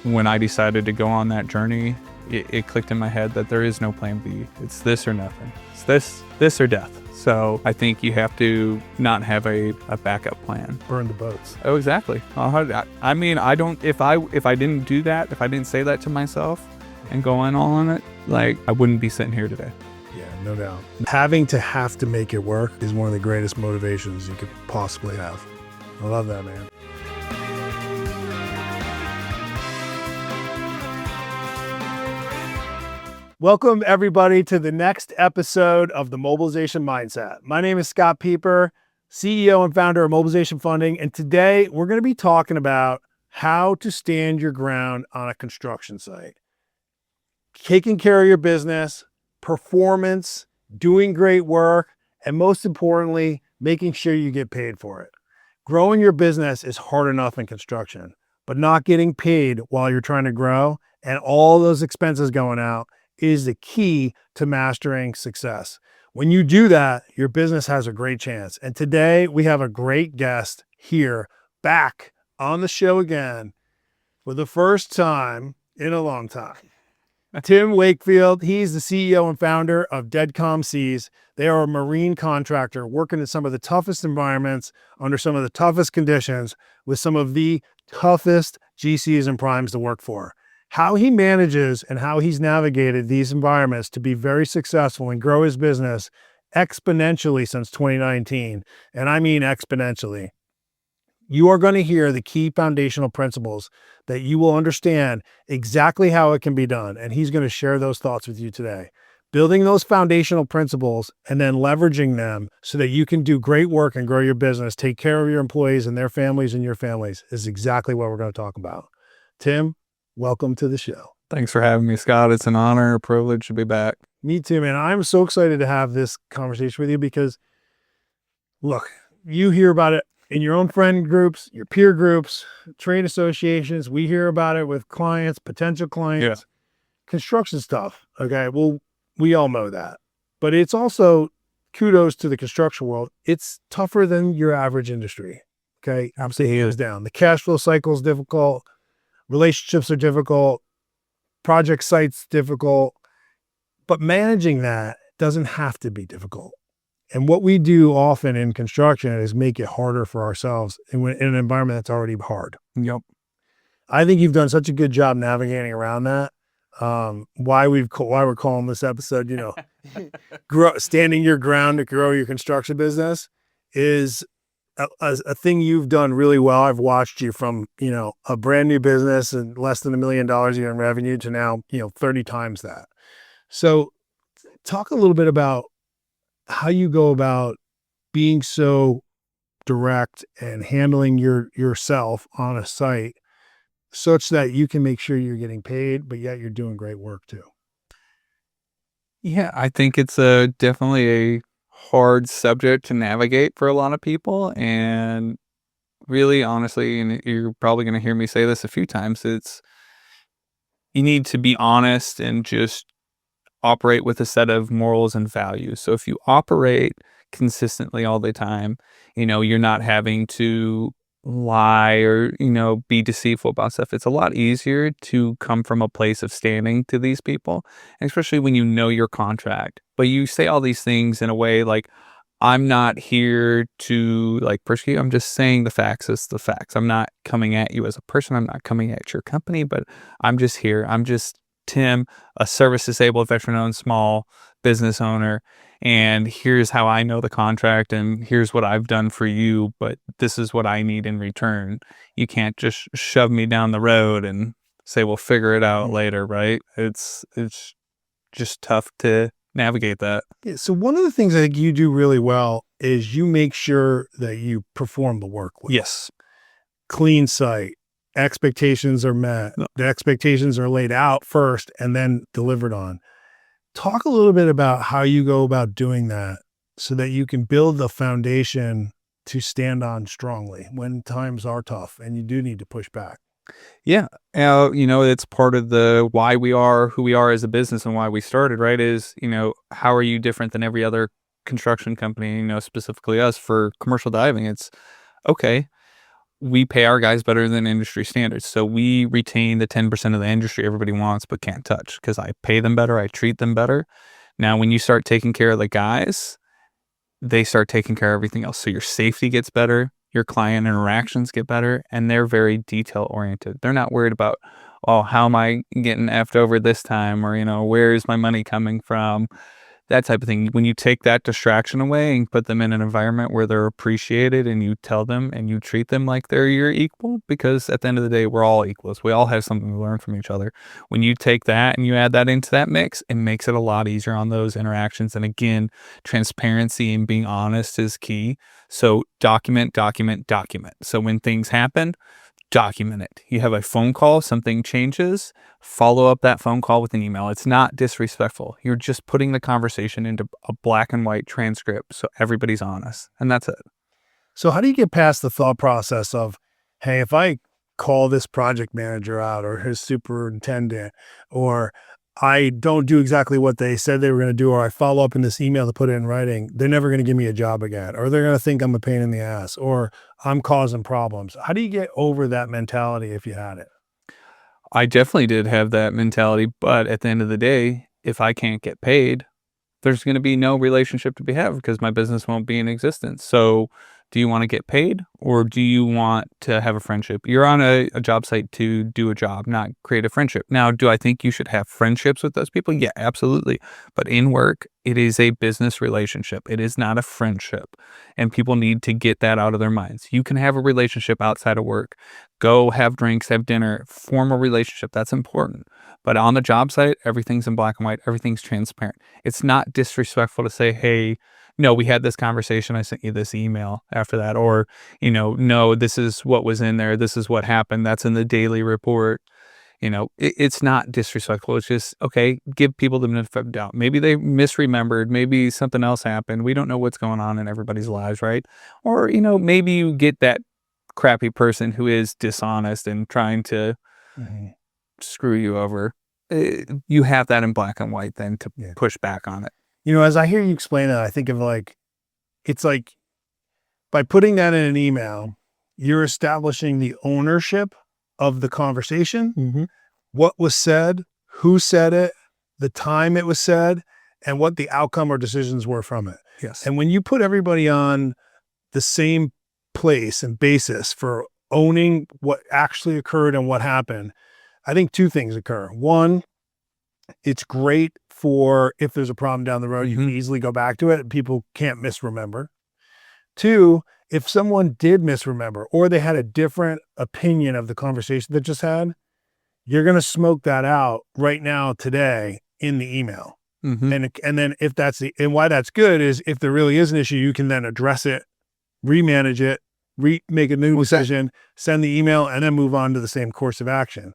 When I decided to go on that journey, it clicked in my head that there is no plan B. It's this or nothing. It's this or death. So I think you have to not have a backup plan. Burn the boats. Oh, exactly. I mean, I don't, if I didn't do that, if I didn't say that to myself and go in all on it, like, I wouldn't be sitting here today. Yeah, no doubt. Having to have to make it work is one of the greatest motivations you could possibly have. I love that, man. Welcome, everybody, to the next episode of the Mobilization Mindset. My name is Scott Peper, CEO and founder of Mobilization Funding, and today we're going to be talking about how to stand your ground on a construction site. Taking care of your business, performance, doing great work, and most importantly, making sure you get paid for it. Growing your business is hard enough in construction, but not getting paid while you're trying to grow and all those expenses going out is the key to mastering success. When you do that, your business has a great chance. And today we have a great guest here back on the show again for the first time in a long time. Tim Wakefield, he's the CEO and founder of Deadcom Seas. They are a marine contractor working in some of the toughest environments under some of the toughest conditions with some of the toughest GCs and primes to work for. How he manages and how he's navigated these environments to be very successful and grow his business exponentially since 2019, and I mean exponentially. You are going to hear the key foundational principles that you will understand exactly how it can be done, and he's going to share those thoughts with you today. Building those foundational principles and then leveraging them so that you can do great work and grow your business, take care of your employees and their families and your families is exactly what we're going to talk about. Tim, welcome to the show. Thanks for having me, Scott. It's an honor, a privilege to be back. Me too, man. I'm so excited to have this conversation with you because, look, you hear about it in your own friend groups, your peer groups, trade associations. We hear about it with clients, potential clients. Yeah. Construction stuff, okay? Well, we all know that. But it's also, kudos to the construction world, it's tougher than your average industry, okay? Absolutely. Hands down. The cash flow cycle is difficult. Relationships are difficult, project sites difficult, but managing that doesn't have to be difficult. And what we do often in construction is make it harder for ourselves in an environment that's already hard. Yep. I think you've done such a good job navigating around that. Why we're calling this episode, standing your ground to grow your construction business is a thing you've done really well. I've watched you from, a brand new business and less than $1 million a year in revenue to now, 30 times that. So talk a little bit about how you go about being so direct and handling yourself on a site such that you can make sure you're getting paid, but yet you're doing great work too. Yeah, I think it's definitely a hard subject to navigate for a lot of people, and really, honestly, and you're probably going to hear me say this a few times, you need to be honest and just operate with a set of morals and values. So if you operate consistently all the time, you're not having to lie or, be deceitful about stuff. It's a lot easier to come from a place of standing to these people, especially when you know your contract. But you say all these things in a way like, I'm not here to persecute. I'm just saying the facts as the facts. I'm not coming at you as a person. I'm not coming at your company, but I'm just here. I'm just Tim, a service-disabled, veteran-owned small business owner, and here's how I know the contract, and here's what I've done for you, but this is what I need in return. You can't just shove me down the road and say, we'll figure it out later, right? It's just tough to navigate that. Yeah, so one of the things I think you do really well is you make sure that you perform the work well. Yes. Clean site. Expectations are met. The expectations are laid out first and then delivered on. Talk a little bit about how you go about doing that so that you can build the foundation to stand on strongly when times are tough and you do need to push back. Yeah. It's part of the why we are who we are as a business and why we started, right? Is, how are you different than every other construction company, specifically us for commercial diving? It's okay. we pay our guys better than industry standards. So we retain the 10% of the industry everybody wants but can't touch because I pay them better, I treat them better. Now, when you start taking care of the guys, they start taking care of everything else. So your safety gets better, your client interactions get better, and they're very detail oriented. They're not worried about, oh, how am I getting effed over this time? Or, where is my money coming from? That type of thing. When you take that distraction away and put them in an environment where they're appreciated and you tell them and you treat them like they're your equal, because at the end of the day, we're all equals. We all have something to learn from each other. When you take that and you add that into that mix, it makes it a lot easier on those interactions. And again, transparency and being honest is key. So document, document, document. So when things happen, document it. You have a phone call, something changes, follow up that phone call with an email. It's not disrespectful. You're just putting the conversation into a black and white transcript so everybody's honest. And that's it. So how do you get past the thought process of, hey, if I call this project manager out or his superintendent, or I don't do exactly what they said they were going to do, or I follow up in this email to put it in writing, they're never going to give me a job again, or they're going to think I'm a pain in the ass, or I'm causing problems. How do you get over that mentality if you had it? I definitely did have that mentality, but at the end of the day, if I can't get paid, there's going to be no relationship to be had because my business won't be in existence. So do you want to get paid or do you want to have a friendship? You're on a job site to do a job, not create a friendship. Now, do I think you should have friendships with those people? Yeah, absolutely. But in work, it is a business relationship. It is not a friendship. And people need to get that out of their minds. You can have a relationship outside of work. Go have drinks, have dinner, form a relationship. That's important. But on the job site, everything's in black and white. Everything's transparent. It's not disrespectful to say, hey, no, we had this conversation. I sent you this email after that. Or, no, this is what was in there. This is what happened. That's in the daily report. It's not disrespectful. It's just, okay, give people the benefit of doubt. Maybe they misremembered. Maybe something else happened. We don't know what's going on in everybody's lives, right? Or, maybe you get that crappy person who is dishonest and trying to screw you over. You have that in black and white then to push back on it. As I hear you explain it, I think of it's like by putting that in an email, you're establishing the ownership of the conversation, what was said, who said it, the time it was said, and what the outcome or decisions were from it. Yes. And when you put everybody on the same place and basis for owning what actually occurred and what happened, I think two things occur. One, it's great for if there's a problem down the road, you can easily go back to it and people can't misremember. Two, if someone did misremember or they had a different opinion of the conversation that just had, you're going to smoke that out right now today in the email. And then if and why that's good is if there really is an issue, you can then address it, remanage it, make a new decision, send the email, and then move on to the same course of action.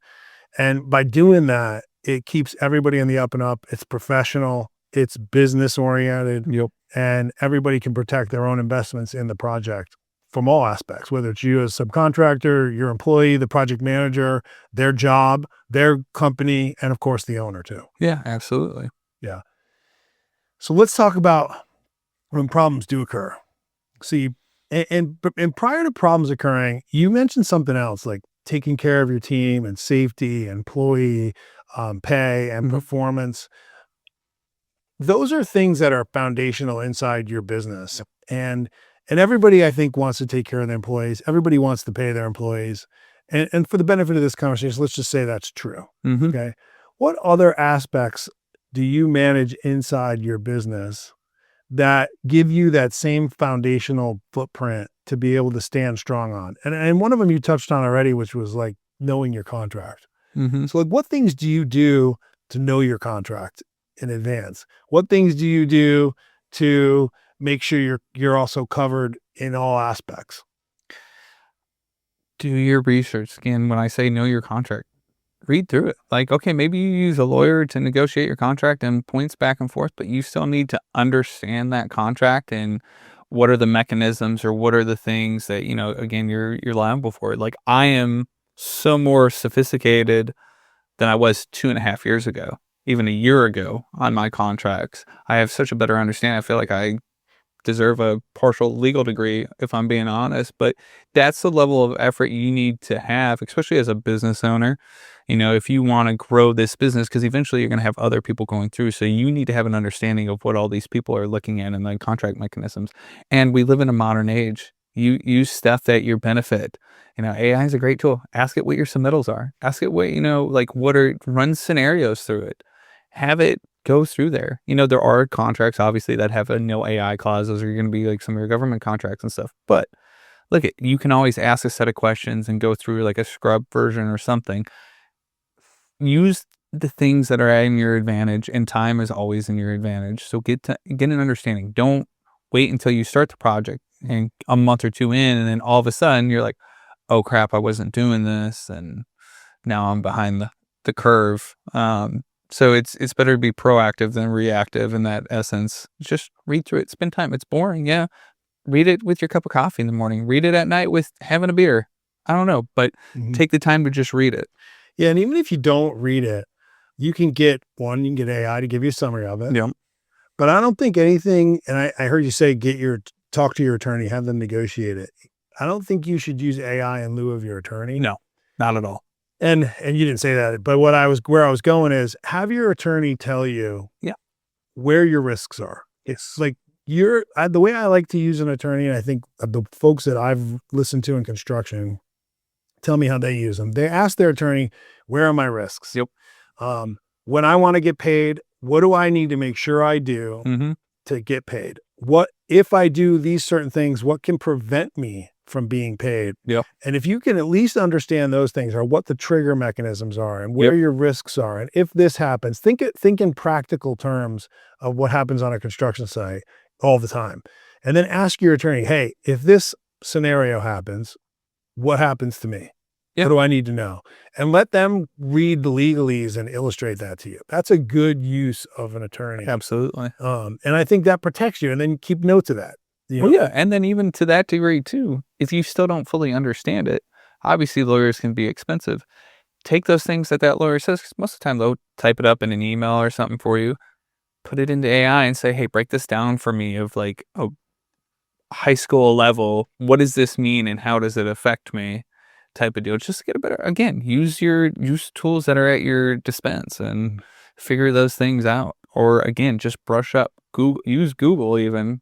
And by doing that, it keeps everybody on the up and up. It's professional, it's business oriented, and everybody can protect their own investments in the project from all aspects, whether it's you as a subcontractor, your employee, the project manager, their job, their company, and of course the owner too. Yeah, absolutely. Yeah. So let's talk about when problems do occur. See, and prior to problems occurring, you mentioned something else like taking care of your team and safety, employee pay and performance. Those are things that are foundational inside your business. And everybody, I think, wants to take care of their employees. Everybody wants to pay their employees. And for the benefit of this conversation, let's just say that's true. Okay. What other aspects do you manage inside your business that give you that same foundational footprint to be able to stand strong on? And one of them you touched on already, which was like knowing your contract. So like, what things do you do to know your contract in advance? What things do you do to make sure you're also covered in all aspects? Do your research. Again, when I say know your contract, read through it. Like, okay, maybe you use a lawyer to negotiate your contract and points back and forth, but you still need to understand that contract and what are the mechanisms or what are the things that, again, you're liable for. Like, I am so more sophisticated than I was 2.5 years ago, even a year ago on my contracts. I have such a better understanding. I feel like I deserve a partial legal degree, if I'm being honest. But that's the level of effort you need to have, especially as a business owner. If you want to grow this business, because eventually you're going to have other people going through. So you need to have an understanding of what all these people are looking at and the contract mechanisms. And we live in a modern age. You use stuff at your benefit. AI is a great tool. Ask it what your submittals are. Ask it what, run scenarios through it. Have it go through there. There are contracts, obviously, that have a no AI clause. Those are going to be like some of your government contracts and stuff. But look, you can always ask a set of questions and go through like a scrub version or something. Use the things that are in your advantage, and time is always in your advantage. So get an understanding. Don't wait until you start the project and a month or two in, and then all of a sudden you're like, oh crap, I wasn't doing this, and now I'm behind the curve. So it's better to be proactive than reactive in that essence. Just read through it. Spend time. It's boring, yeah. Read it with your cup of coffee in the morning. Read it at night with having a beer. I don't know, but take the time to just read it. Yeah, and even if you don't read it, you can get AI to give you a summary of it. Yeah. But I don't think anything, and I heard you say talk to your attorney, have them negotiate it. I don't think you should use AI in lieu of your attorney. No, not at all. And you didn't say that, but where I was going is have your attorney tell you where your risks are. It's like the way I like to use an attorney, and I think the folks that I've listened to in construction tell me how they use them. They ask their attorney, where are my risks? Yep. When I want to get paid, what do I need to make sure I do to get paid? What if I do these certain things, what can prevent me from being paid? Yep. And if you can at least understand those things, or what the trigger mechanisms are and where your risks are, and if this happens, think in practical terms of what happens on a construction site all the time. And then ask your attorney, hey, if this scenario happens, what happens to me? What do I need to know? And let them read the legalese and illustrate that to you. That's a good use of an attorney. Absolutely. And I think that protects you, and then keep notes of that. Well, yeah. And then even to that degree too, if you still don't fully understand it, obviously lawyers can be expensive. Take those things that lawyer says, 'cause most of the time they'll type it up in an email or something for you, put it into AI and say, hey, break this down for me of like, high school level. What does this mean and how does it affect me? Type of deal, just to get a better, again, use tools that are at your dispense and figure those things out. Or again, just brush up, use Google even.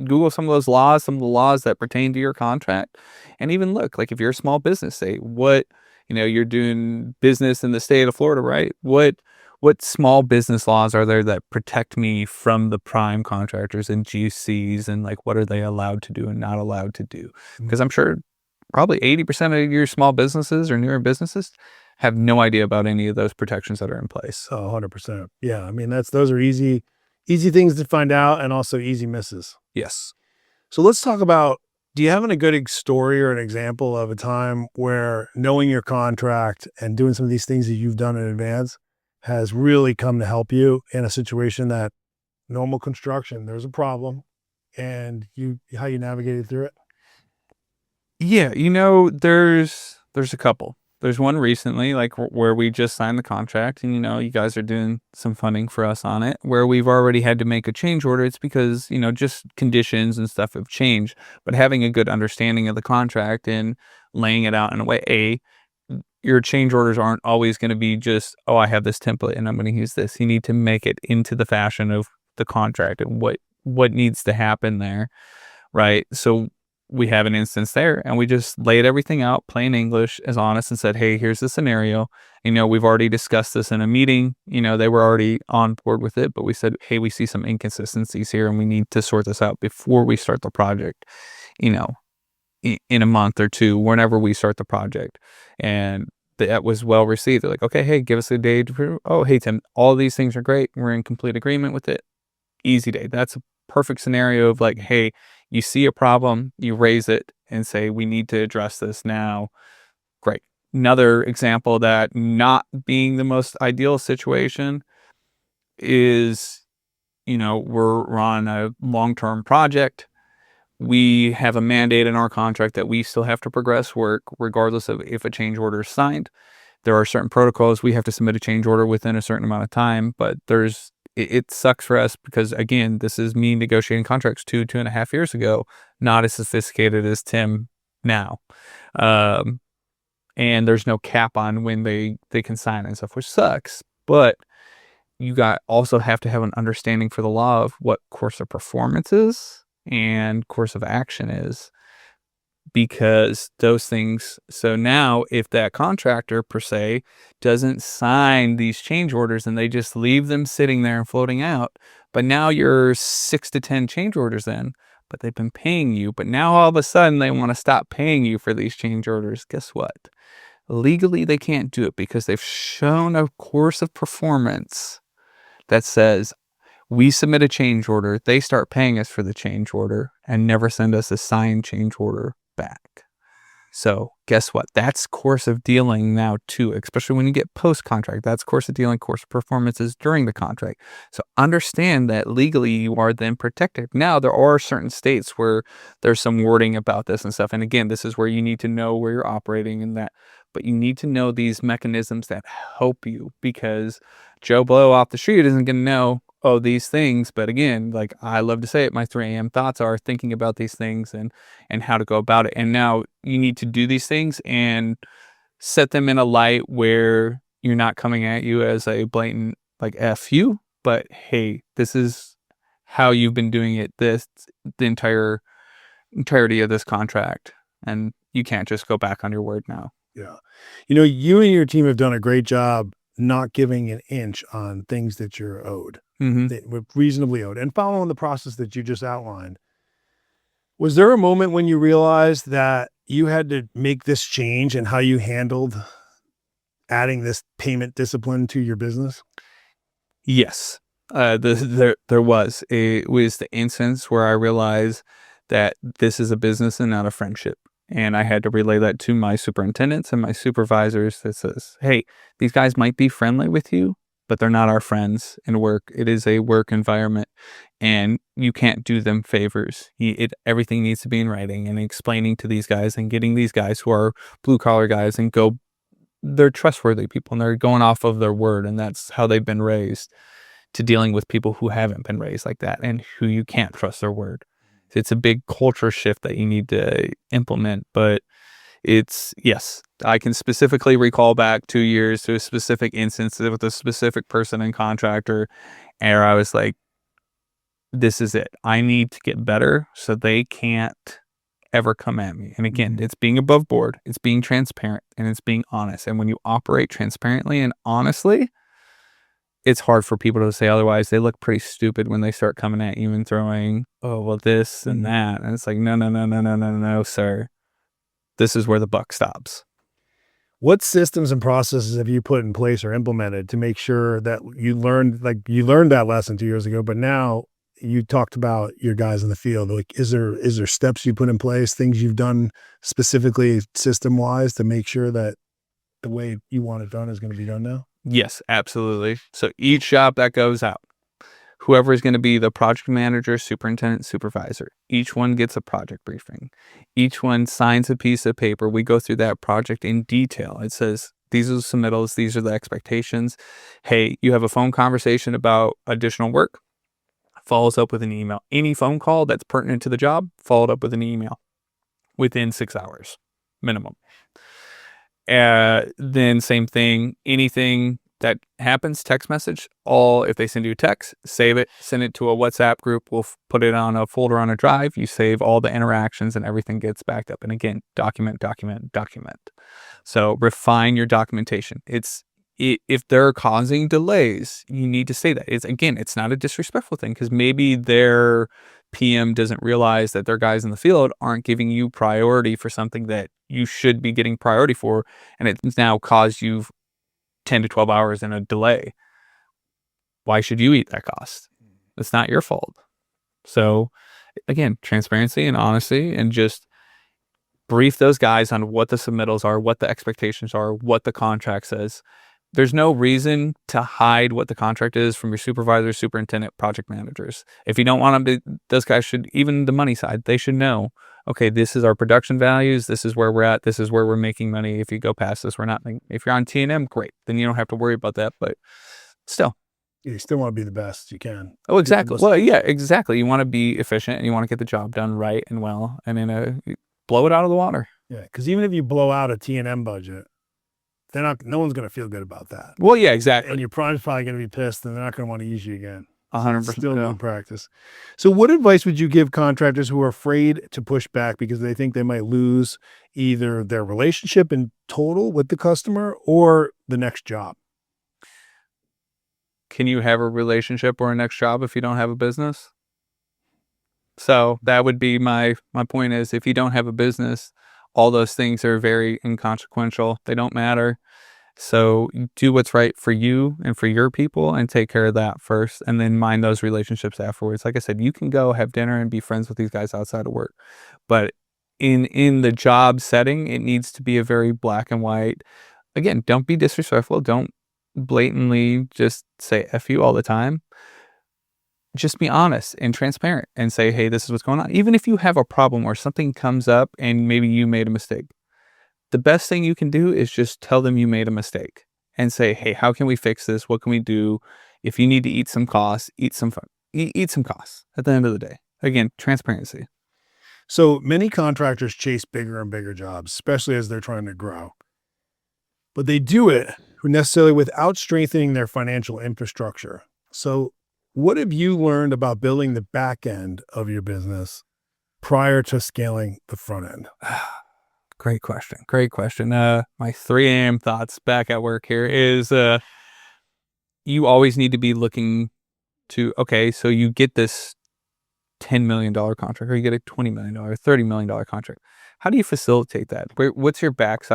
Google some of the laws that pertain to your contract, and even look, like if you're a small business, say you're doing business in the state of Florida, right? What small business laws are there that protect me from the prime contractors and GCs, and like what are they allowed to do and not allowed to do? Because I'm sure probably 80% of your small businesses or newer businesses have no idea about any of those protections that are in place. Oh, 100%. Yeah. I mean, those are easy things to find out, and also easy misses. Yes. So let's talk about, do you have a good story or an example of a time where knowing your contract and doing some of these things that you've done in advance has really come to help you in a situation that normal construction, there's a problem, and how you navigated through it? Yeah, there's a couple. There's one recently, like where we just signed the contract, and you guys are doing some funding for us on it, where we've already had to make a change order. It's because just conditions and stuff have changed, but having a good understanding of the contract and laying it out in a way, your change orders aren't always going to be just, oh, I have this template and I'm going to use this. You need to make it into the fashion of the contract and what needs to happen there, right? So we have an instance there, and we just laid everything out plain English, as honest, and said, hey, here's the scenario. We've already discussed this in a meeting. They were already on board with it, but we said, hey, we see some inconsistencies here and we need to sort this out before we start the project, in a month or two, whenever we start the project. And that was well received. They're like, okay, hey, give us a day to, oh, hey, Tim, all these things are great. We're in complete agreement with it. Easy day. That's a perfect scenario of like, hey, you see a problem, you raise it and say, we need to address this now. Great. Another example that not being the most ideal situation is, we're on a long-term project. We have a mandate in our contract that we still have to progress work regardless of if a change order is signed. There are certain protocols. We have to submit a change order within a certain amount of time, but there's it sucks for us because, again, this is me negotiating contracts 2.5 years ago, not as sophisticated as Tim now. Um, and there's no cap on when they can sign and stuff, which sucks. But you also have to have an understanding for the law of what course of performance is and course of action is, because those things. So now if that contractor per se doesn't sign these change orders and they just leave them sitting there and floating out, but now you're 6 to 10 change orders in, but they've been paying you, but now all of a sudden they want to stop paying you for these change orders. Guess what? Legally, they can't do it because they've shown a course of performance that says we submit a change order, they start paying us for the change order and never send us a signed change order back. So guess what? That's course of dealing now too, especially when you get post-contract. That's course of dealing, course of performances during the contract. So understand that legally you are then protected. Now, there are certain states where there's some wording about this and stuff. And again, this is where you need to know where you're operating and that. But you need to know these mechanisms that help you, because Joe Blow off the street isn't going to know, oh, these things. But again, like I love to say it, my 3 a.m. thoughts are thinking about these things and how to go about it. And now you need to do these things and set them in a light where you're not coming at you as a blatant like F you, but hey, this is how you've been doing it the entirety of this contract. And you can't just go back on your word now. Yeah. You and your team have done a great job not giving an inch on things that you're owed, that were reasonably owed, and following the process that you just outlined. Was there a moment when you realized that you had to make this change in how you handled adding this payment discipline to your business? Yes. There was. It was the instance where I realized that this is a business and not a friendship. And I had to relay that to my superintendents and my supervisors that says, hey, these guys might be friendly with you, but they're not our friends in work. It is a work environment and you can't do them favors. Everything needs to be in writing, and explaining to these guys and getting these guys who are blue collar guys and they're trustworthy people and they're going off of their word. And that's how they've been raised, to dealing with people who haven't been raised like that and who you can't trust their word. It's a big culture shift that you need to implement, but yes, I can specifically recall back 2 years to a specific instance with a specific person and contractor, and I was like, this is it. I need to get better so they can't ever come at me. And again, it's being above board, it's being transparent, and it's being honest. And when you operate transparently and honestly, it's hard for people to say otherwise. They look pretty stupid when they start coming at you and throwing, oh, well, this and that. And it's like, no, sir. This is where the buck stops. What systems and processes have you put in place or implemented to make sure that you learned that lesson 2 years ago, but now you talked about your guys in the field? Like, is there steps you put in place, things you've done specifically system wise to make sure that the way you want it done is going to be done now? Yes, absolutely. So each job that goes out, whoever is going to be the project manager, superintendent, supervisor, each one gets a project briefing. Each one signs a piece of paper. We go through that project in detail. It says, these are the submittals, these are the expectations. Hey, you have a phone conversation about additional work, follows up with an email. Any phone call that's pertinent to the job, followed up with an email within 6 hours minimum. Then same thing, anything that happens, text message, if they send you a text, save it, send it to a WhatsApp group. We'll put it on a folder on a drive. You save all the interactions and everything gets backed up. And again, document. So refine your documentation. If they're causing delays, you need to say that. It's not a disrespectful thing, because maybe their PM doesn't realize that their guys in the field aren't giving you priority for something that you should be getting priority for, and it's now caused you 10 to 12 hours in a delay. Why should you eat that cost? It's not your fault. So again, transparency and honesty, and just brief those guys on what the submittals are, what the expectations are, what the contract says. There's no reason to hide what the contract is from your supervisor, superintendent, project managers. If you don't want them to, those guys should, even the money side, they should know, okay, this is our production values. This is where we're at. This is where we're making money. If you go past this, we're not. If you're on T&M, great. Then you don't have to worry about that. But still, You still want to be the best you can. Oh, Get the exactly. most. Well, yeah, exactly. You want to be efficient and you want to get the job done right and well, and then blow it out of the water. Yeah, because even if you blow out a T&M budget, they're not. No one's going to feel good about that, Well, yeah, and exactly. your prime's probably going to be pissed, and they're not going to want to use you again. So it's 100%. still a Yeah. good practice. So, what advice would you give contractors who are afraid to push back because they think they might lose either their relationship in total with the customer or the next job? Can you have a relationship or a next job if you don't have a business? So that would be my point is if you don't have a business, all those things are very inconsequential. They don't matter. So do what's right for you and for your people and take care of that first and then mind those relationships afterwards. Like I said, you can go have dinner and be friends with these guys outside of work. But in the job setting, it needs to be a very black and white. Again, don't be disrespectful. Don't blatantly just say F you all the time. Just be honest and transparent and say, hey, this is what's going on. Even if you have a problem or something comes up and maybe you made a mistake, the best thing you can do is just tell them you made a mistake and say, hey, how can we fix this? What can we do? If you need to eat some costs, eat some costs at the end of the day. Again, transparency. So many contractors chase bigger and bigger jobs, especially as they're trying to grow. But they do it necessarily without strengthening their financial infrastructure. So, what have you learned about building the back end of your business prior to scaling the front end? Great question. Great question. My 3 a.m. thoughts back at work here is you always need to be looking to, okay, so you get this $10 million contract or you get a $20 million, $30 million contract. How do you facilitate that? What's your back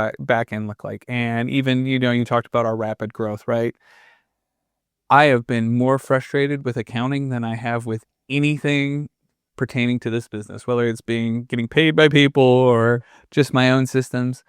end look like? And even, you talked about our rapid growth, right? I have been more frustrated with accounting than I have with anything pertaining to this business, whether it's getting paid by people or just my own systems.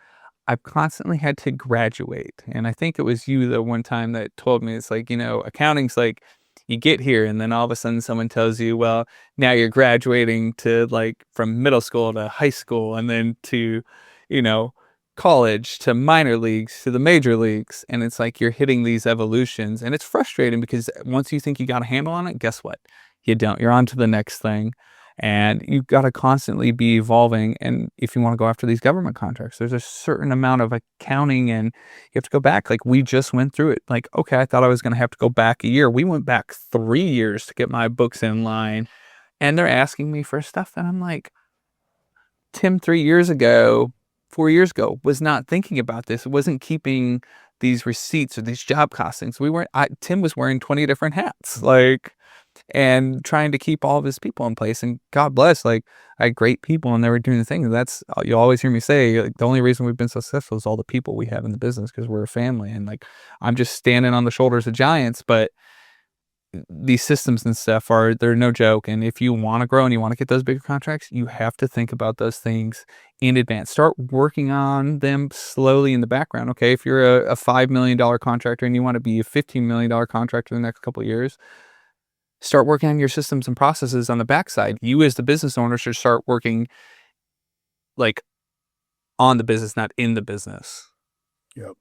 I've constantly had to graduate. And I think it was you the one time that told me it's like, accounting's like you get here and then all of a sudden someone tells you, well, now you're graduating to like from middle school to high school and then to, you know, college to minor leagues to the major leagues. And it's like you're hitting these evolutions and it's frustrating because once you think you got a handle on it, guess what? You don't. You're on to the next thing. And you've got to constantly be evolving. And if you want to go after these government contracts, there's a certain amount of accounting and you have to go back. Like we just went through it. Like, okay, I thought I was going to have to go back a year. We went back 3 years to get my books in line. And they're asking me for stuff that I'm like, Tim, 3 years ago, 4 years ago, was not thinking about this. It wasn't keeping these receipts or these job costings. Tim was wearing 20 different hats. Like, and trying to keep all of his people in place. And God bless, like I had great people and they were doing the thing. And that's, you'll always hear me say, like, the only reason we've been so successful is all the people we have in the business because we're a family. And like, I'm just standing on the shoulders of giants, but these systems and stuff they're no joke. And if you want to grow and you want to get those bigger contracts, you have to think about those things in advance. Start working on them slowly in the background. Okay. If you're a $5 million contractor and you want to be a $15 million contractor in the next couple of years, start working on your systems and processes on the backside. You as the business owner should start working like on the business, not in the business. Yep.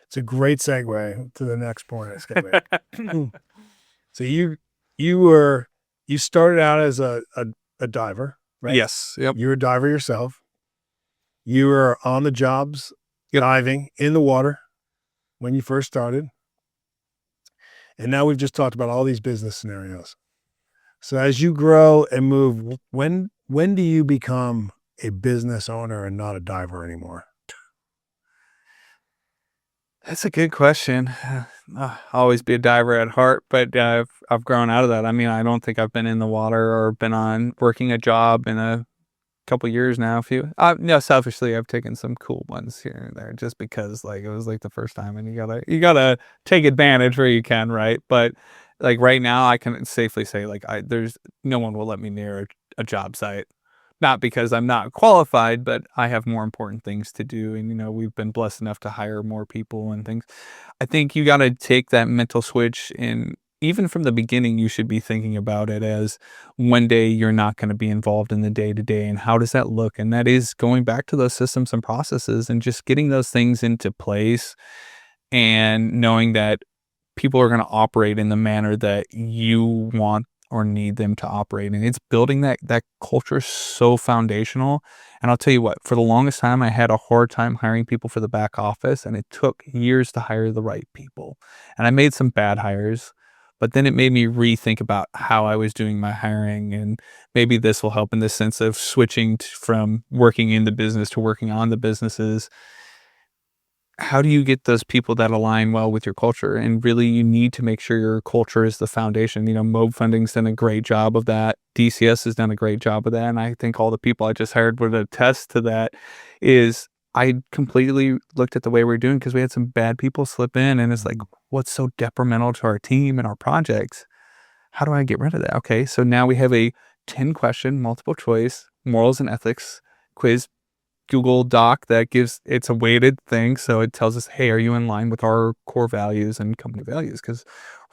It's a great segue to the next point. So you started out as a diver, right? Yes. Yep. You're a diver yourself. You were on the jobs, diving in the water when you first started. And now we've just talked about all these business scenarios. So as you grow and move, when do you become a business owner and not a diver anymore? That's a good question. I'll always be a diver at heart, but I've grown out of that. I mean, I don't think I've been in the water or been on working a job in a couple years now. No, selfishly, I've taken some cool ones here and there just because like it was like the first time, and you gotta take advantage where you can, right? But like right now, I can safely say like there's no one will let me near a job site. Not because I'm not qualified, but I have more important things to do. And, we've been blessed enough to hire more people and things. I think you got to take that mental switch and even from the beginning, you should be thinking about it as one day you're not going to be involved in the day to day. And how does that look? And that is going back to those systems and processes and just getting those things into place and knowing that people are going to operate in the manner that you want or need them to operate. And it's building that culture so foundational. And I'll tell you what, for the longest time, I had a hard time hiring people for the back office, and it took years to hire the right people. And I made some bad hires, but then it made me rethink about how I was doing my hiring. And maybe this will help in the sense of switching from working in the business to working on the businesses. How do you get those people that align well with your culture? And really, you need to make sure your culture is the foundation. Mob Funding's done a great job of that. DCS has done a great job of that. And I think all the people I just hired would attest to that. Is I completely looked at the way we're doing because we had some bad people slip in, and it's like, what's so detrimental to our team and our projects? How do I get rid of that? Okay, so now we have a 10-question multiple choice morals and ethics quiz Google Doc that it's a weighted thing. So it tells us, hey, are you in line with our core values and company values? Because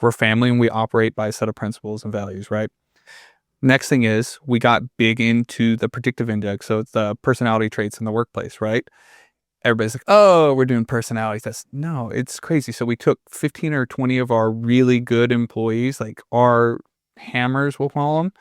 we're family and we operate by a set of principles and values, right? Next thing is we got big into the predictive index. So it's the personality traits in the workplace, right? Everybody's like, oh, we're doing personality tests. No, it's crazy. So we took 15 or 20 of our really good employees, like our hammers, we'll call them,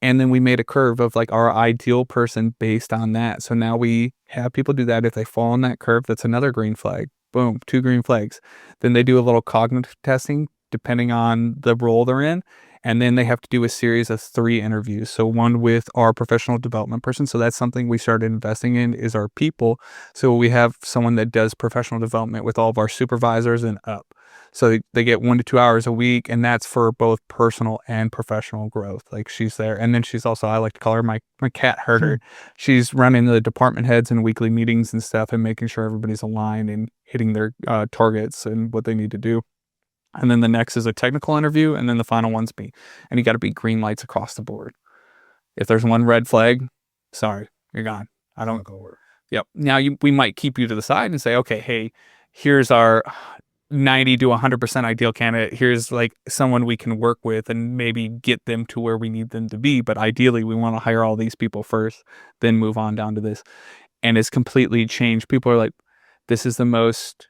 and then we made a curve of like our ideal person based on that. So now we have people do that. If they fall on that curve, that's another green flag. Boom, 2 green flags. Then they do a little cognitive testing depending on the role they're in. And then they have to do a series of 3 interviews. So one with our professional development person. So that's something we started investing in is our people. So we have someone that does professional development with all of our supervisors and up. So they get 1 to 2 hours a week, and that's for both personal and professional growth. Like she's there. And then she's also, I like to call her my cat herder. She's running the department heads and weekly meetings and stuff and making sure everybody's aligned and hitting their targets and what they need to do. And then the next is a technical interview, and then the final one's me. And you got to be green lights across the board. If there's one red flag, sorry, you're gone. I don't go work. Yep. Now we might keep you to the side and say, okay, hey, here's our 90 to 100% ideal candidate. Here's like someone we can work with and maybe get them to where we need them to be. But ideally, we want to hire all these people first, then move on down to this. And it's completely changed. People are like, this is the most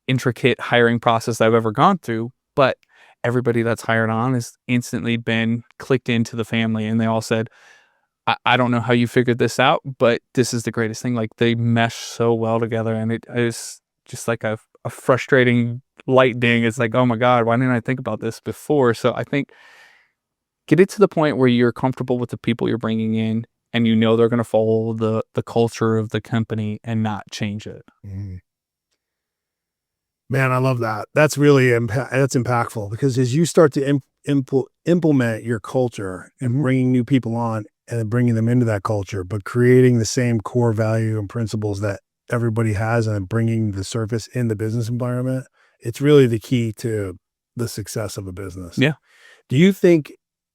intricate hiring process I've ever gone through. But everybody that's hired on has instantly been clicked into the family. And they all said, I don't know how you figured this out, but this is the greatest thing. Like they mesh so well together. And it is just like a frustrating light ding. It's like, oh my God, why didn't I think about this before? So I think get it to the point where you're comfortable with the people you're bringing in and you know they're going to follow the culture of the company and not change it. Mm. Man, I love that. That's really that's impactful because as you start to implement your culture and bringing new people on and then bringing them into that culture, but creating the same core value and principles that everybody has and bringing the surface in the business environment, it's really the key to the success of a business. Yeah. Do you think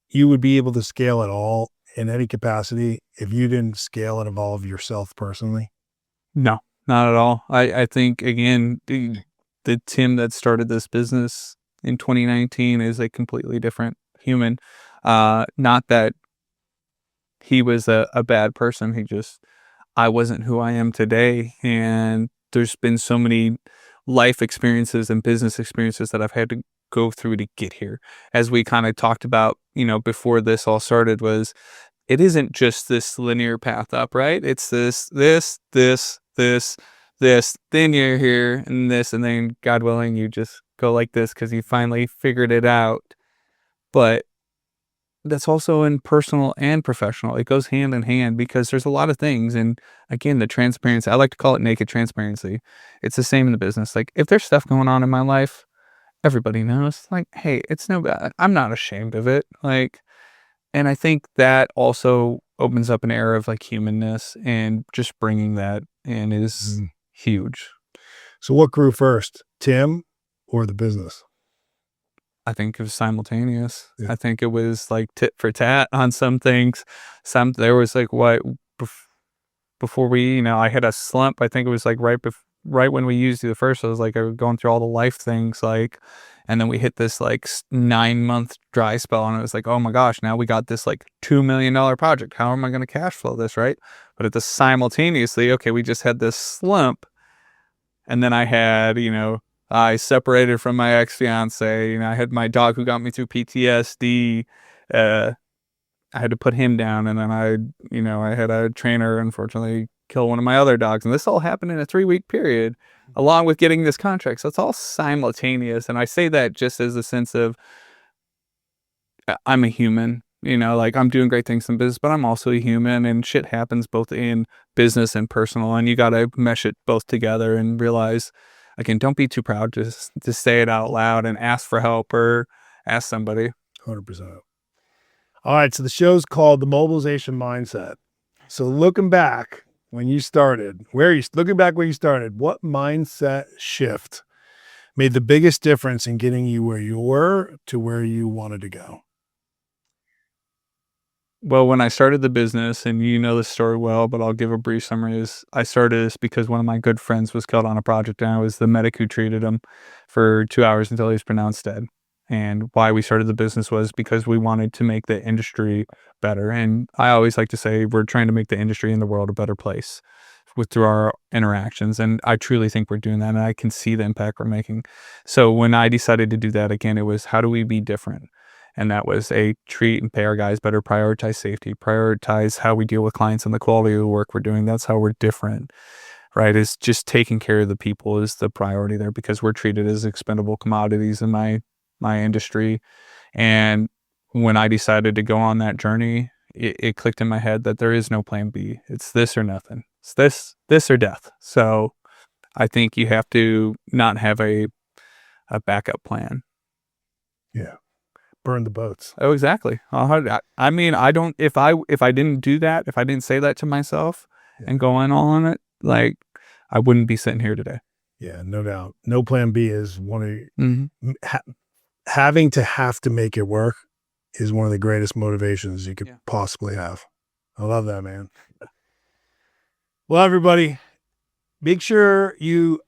you would be able to scale at all in any capacity if you didn't scale and evolve yourself personally? No, not at all. I think, again, the Tim that started this business in 2019 is a completely different human. Not that he was a bad person. I wasn't who I am today. And there's been so many life experiences and business experiences that I've had to go through to get here. As we kind of talked about, before this all started, was it isn't just this linear path up, right? It's this, then you're here and this, and then God willing, you just go like this because you finally figured it out. But that's also in personal and professional. It goes hand in hand because there's a lot of things. And again, the transparency, I like to call it naked transparency. It's the same in the business. Like if there's stuff going on in my life, everybody knows, like, hey, it's no bad. I'm not ashamed of it. Like, and I think that also opens up an era of like humanness, and just bringing that in is huge. So what grew first, Tim or the business? I think it was simultaneous. Yeah. I think it was like tit for tat on some things. There was like before we, I had a slump. I think it was like right when we used you the first. I was like, I was going through all the life things, like, and then we hit this like 9-month dry spell, and it was like, oh my gosh, now we got this like $2 million project. How am I going to cash flow this, right? But at the simultaneously, okay, we just had this slump, and then I had I separated from my ex-fiance, and I had my dog who got me through PTSD. I had to put him down, and then I had a trainer unfortunately kill one of my other dogs, and this all happened in a 3-week period, along with getting this contract. So it's all simultaneous, and I say that just as a sense of I'm a human. Like I'm doing great things in business, but I'm also a human, and shit happens both in business and personal, and you got to mesh it both together and realize, again, don't be too proud to say it out loud and ask for help or ask somebody. 100%. All right. So the show's called The Mobilization Mindset. So looking back when you started, what mindset shift made the biggest difference in getting you where you were to where you wanted to go? Well, when I started the business, and you know this story well, but I'll give a brief summary, is I started this because one of my good friends was killed on a project, and I was the medic who treated him for 2 hours until he was pronounced dead. And why we started the business was because we wanted to make the industry better. And I always like to say we're trying to make the industry and the world a better place through our interactions. And I truly think we're doing that, and I can see the impact we're making. So when I decided to do that, again, it was how do we be different? And that was treat and pay our guys better, prioritize safety, prioritize how we deal with clients and the quality of the work we're doing. That's how we're different, right? Is just taking care of the people is the priority there, because we're treated as expendable commodities in my industry. And when I decided to go on that journey, it clicked in my head that there is no plan B. It's this or nothing. It's this or death. So I think you have to not have a backup plan. Yeah. Burn the boats. Oh, exactly. I mean, if I didn't do that, if I didn't say that to myself and go in all on it, like I wouldn't be sitting here today. Yeah, no doubt. No plan B is one of Mm-hmm. having to have to make it work is one of the greatest motivations you could possibly have. I love that, man. Well, everybody, make sure you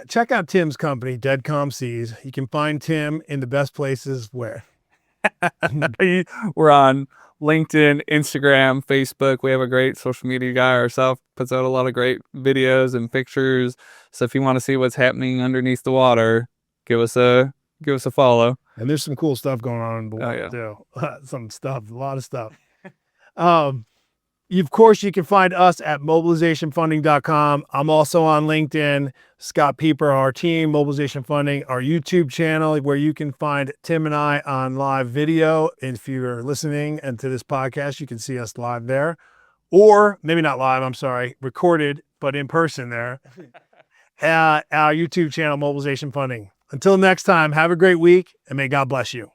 check out Tim's company, Deadcom Seas. You can find Tim in the best places where? We're on LinkedIn, Instagram, Facebook. We have a great social media guy ourselves, puts out a lot of great videos and pictures. So if you want to see what's happening underneath the water, give us a follow. And there's some cool stuff going on in the water too. A lot of stuff. Of course, you can find us at mobilizationfunding.com. I'm also on LinkedIn, Scott Peper, our team, Mobilization Funding, our YouTube channel, where you can find Tim and I on live video. And if you're listening and to this podcast, you can see us live there, or maybe not live, I'm sorry, recorded, but in person there. Our YouTube channel, Mobilization Funding. Until next time, have a great week, and may God bless you.